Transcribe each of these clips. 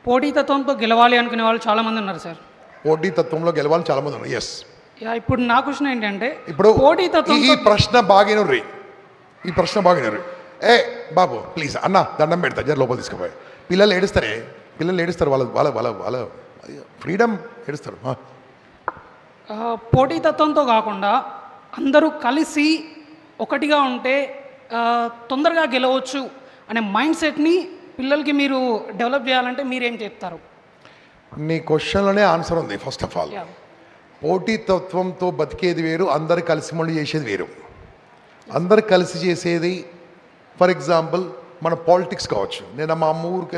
పోటీతత్వంతో గెలవాలి అనుకునే వాళ్ళు చాలామంది ఉన్నారు సార్. పోటీతత్వంలో గెలవాలి చాలా మంది ఉన్నారు. ఎస్. ఇప్పుడు నా క్వశ్చన్ ఏంటంటే, ఇప్పుడు పోటీతత్వం ఈ ప్రశ్న బాగినర్రి, ఈ ప్రశ్న బాగినర్రి. ఏ బాబు ప్లీజ్ అన్న దండం పెడతా జర లోపల తీసుకుపోయి. పిల్లలు ఏడుస్తారే, పిల్లలు ఏడుస్తారు, వాళ్ళ వాళ్ళ వాళ్ళ వాళ్ళ ఫ్రీడమ్ ఏడుస్తారు. పోటీతత్వంతో కాకుండా అందరూ కలిసి ఒకటిగా ఉంటే తొందరగా గెలవచ్చు అనే మైండ్ సెట్ని పిల్లలకి మీరు డెవలప్ చేయాలంటే మీరేం చెప్తారు? నీ క్వశ్చన్లోనే ఆన్సర్ ఉంది. ఫస్ట్ ఆఫ్ ఆల్, పోటీతత్వంతో బతికేది వేరు, అందరు కలిసి మళ్ళీ చేసేది వేరు. అందరు కలిసి చేసేది, ఫర్ ఎగ్జాంపుల్ మన పాలిటిక్స్ కావచ్చు. నేను మా ఊరికి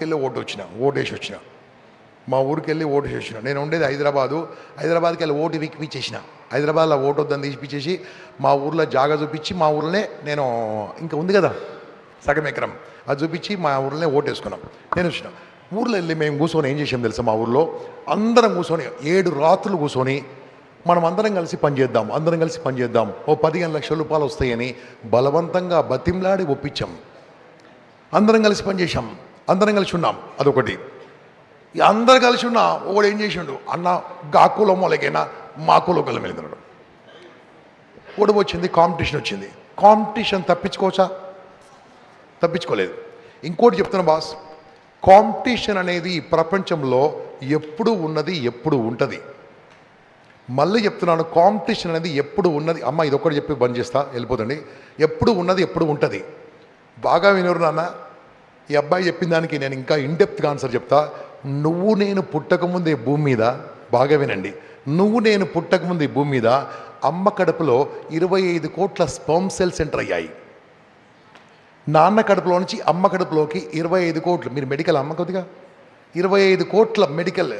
వెళ్ళి ఓటేసి వచ్చిన. మా ఊరికి వెళ్ళి ఓటేసి వచ్చిన. నేను ఉండేది హైదరాబాద్కి వెళ్ళి ఓటు విక్కిపించేసిన. హైదరాబాద్లో ఓటు వద్దని తీసిపించేసి మా ఊర్లో జాగా చూపించి, మా ఊర్లోనే నేను ఇంకా ఉంది కదా సగం ఎకరం, అది చూపించి మా ఊర్లోనే ఓటు వేసుకున్నాం. నేను వచ్చిన ఊర్లో వెళ్ళి మేము కూర్చొని ఏం చేసాం తెలుసా? మా ఊర్లో అందరం కూర్చొని 7 రాత్రులు కూర్చొని మనం అందరం కలిసి పనిచేద్దాం, ఓ 15 లక్షల రూపాయలు వస్తాయని బలవంతంగా బతిమ్లాడి ఒప్పించాం. అందరం కలిసి పనిచేసాం, అందరం కలిసి ఉన్నాం. అదొకటి. అందరు కలిసి ఉన్నా ఒకడు ఏం చేసిండు, అన్న గాకులో మొలకైనా మాకులో కలం వెళ్తున్నాడు. ఓడి వచ్చింది, కాంపిటీషన్ వచ్చింది. కాంపిటీషన్ తప్పించుకోవచ్చా? తప్పించుకోలేదు. ఇంకోటి చెప్తున్నా బాస్, కాంపిటీషన్ అనేది ఈ ప్రపంచంలో ఎప్పుడు ఉన్నది, ఎప్పుడు ఉంటుంది. మళ్ళీ చెప్తున్నాను, కాంపిటీషన్ అనేది ఎప్పుడు ఉన్నది. అమ్మ ఇదొక్కటి చెప్పి బంద్ చేస్తా, వెళ్ళిపోతండి. ఎప్పుడు ఉన్నది, ఎప్పుడు ఉంటుంది. బాగా వినరు నాన్న. ఈ అబ్బాయి చెప్పిన దానికి నేను ఇంకా ఇన్డెప్త్గా ఆన్సర్ చెప్తా. నువ్వు నేను పుట్టకముందే భూమి మీద, బాగా వినండి, నువ్వు నేను పుట్టకముందు ఈ భూమి మీద అమ్మ కడుపులో 25 కోట్ల స్పర్మ్ సెల్స్ ఎంటర్ అయ్యాయి. నాన్న కడుపులో నుంచి అమ్మ కడుపులోకి 25 కోట్లు, మీరు మెడికల్ అమ్మ కొద్దిగా 25 కోట్ల మెడికల్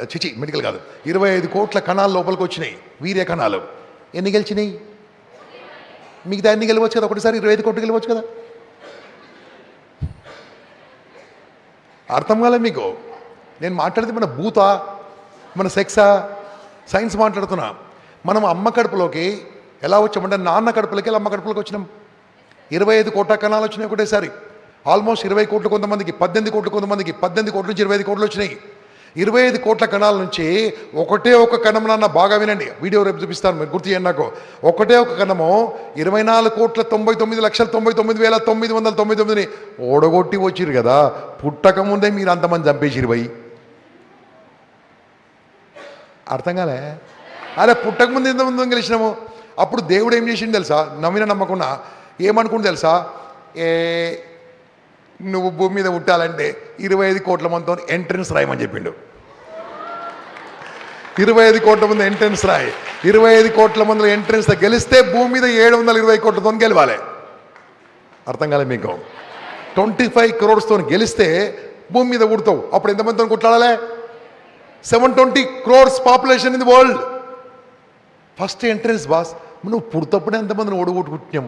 కాదు, 25 కోట్ల కణాలు లోపలికి వచ్చినాయి, వీర్య కణాలు. ఎన్ని గెలిచినాయి? మిగతా ఎన్ని గెలవచ్చు కదా? ఒకటిసారి 25 కోట్లు గెలవచ్చు కదా? అర్థం కాలే మీకు? నేను మాట్లాడితే మన భూతా, మన సెక్సా, సైన్స్ మాట్లాడుతున్నా. మనం అమ్మ కడుపులోకి ఎలా వచ్చామంటే, నాన్న కడుపులోకి వెళ్ళి అమ్మ కడుపులోకి వచ్చినాం. 25 కోట్ల కణాలు వచ్చినాయి ఒకటేసారి. ఆల్మోస్ట్ 20 కోట్లు కొంతమందికి, 18 కోట్లు కొంతమందికి, 18 కోట్ల నుంచి 25 కోట్లు వచ్చినాయి. 25 కోట్ల కణాల నుంచి ఒకటే ఒక కణం, నాన్న బాగా వినండి, వీడియో రేపు చూపిస్తాను, మీరు గుర్తు చేయండి నాకు. ఒకటే ఒక కణము 24,99,99,999ని ఓడగొట్టి వచ్చిరు కదా. పుట్టకముందే మీరు అంతమంది చంపేసిరు పోయి. అర్థం కాలే? అరే పుట్టకముందు ఎంతమంది గెలిచినాము. అప్పుడు దేవుడు ఏం చేసిండు తెలుసా? నమ్మిన నమ్మకున్నా ఏమనుకుంటు తెలుసా? నువ్వు భూమి మీద పుట్టాలంటే 25 కోట్ల మందితో ఎంట్రన్స్ రాయమని చెప్పిండు. 25 కోట్ల మంది ఎంట్రన్స్ రాయి. 25 కోట్ల మందిలో ఎంట్రన్స్ గెలిస్తే భూమి మీద 720 కోట్లతో గెలవాలి. అర్థం కాలే మీకు? 25 crores గెలిస్తే భూమి మీద పుడతావు. అప్పుడు ఎంతమందితో కొట్లాడాలి? 720 crores population in the world. First entrance boss. నువ్వు పుడతప్పుడే ఎంతమందిని ఓడగొట్టుకుంటున్నాం.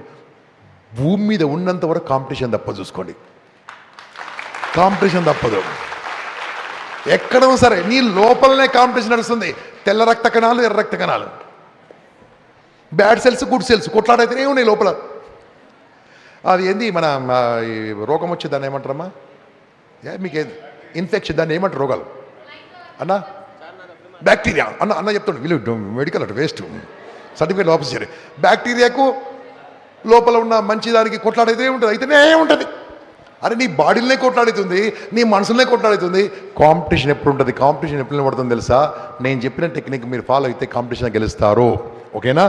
భూమి మీద ఉన్నంత వరకు కాంపిటీషన్ తప్పదు. చూసుకోండి, కాంపిటీషన్ తప్పదు. ఎక్కడో సరే నీ లోపలనే కాంపిటీషన్ నడుస్తుంది. తెల్ల రక్త కణాలు, ఎర్ర రక్త కణాలు, బ్యాడ్ సెల్స్, గుడ్ సెల్స్ కొట్లాడైతేనే ఉన్నాయి లోపల. అది ఏంది మన రోగం వచ్చే దాన్ని ఏమంటారమ్మా? మీకేంది ఇన్ఫెక్షన్, దాన్ని ఏమంటారు రోగాలు అన్న? బ్యాక్టీరియా అన్న చెప్తాడు. వీళ్ళు మెడికల్ అటు వేస్ట్, సర్టిఫికేట్ ఆఫీస్ చేయాలి. బ్యాక్టీరియాకు లోపల ఉన్న మంచి దానికి కొట్లాడైతే ఉంటుంది, అయితేనే ఉంటుంది. అరే నీ బాడీలోనే కొట్లాడుతుంది, నీ మనసులోనే కొట్లాడుతుంది. కాంపిటీషన్ ఎప్పుడు ఉంటుంది? కాంపిటీషన్ ఎప్పుడు నిలబడుతుంది తెలుసా? నేను చెప్పిన టెక్నిక్ మీరు ఫాలో అయితే కాంపిటీషన్ గెలుస్తారు. ఓకేనా?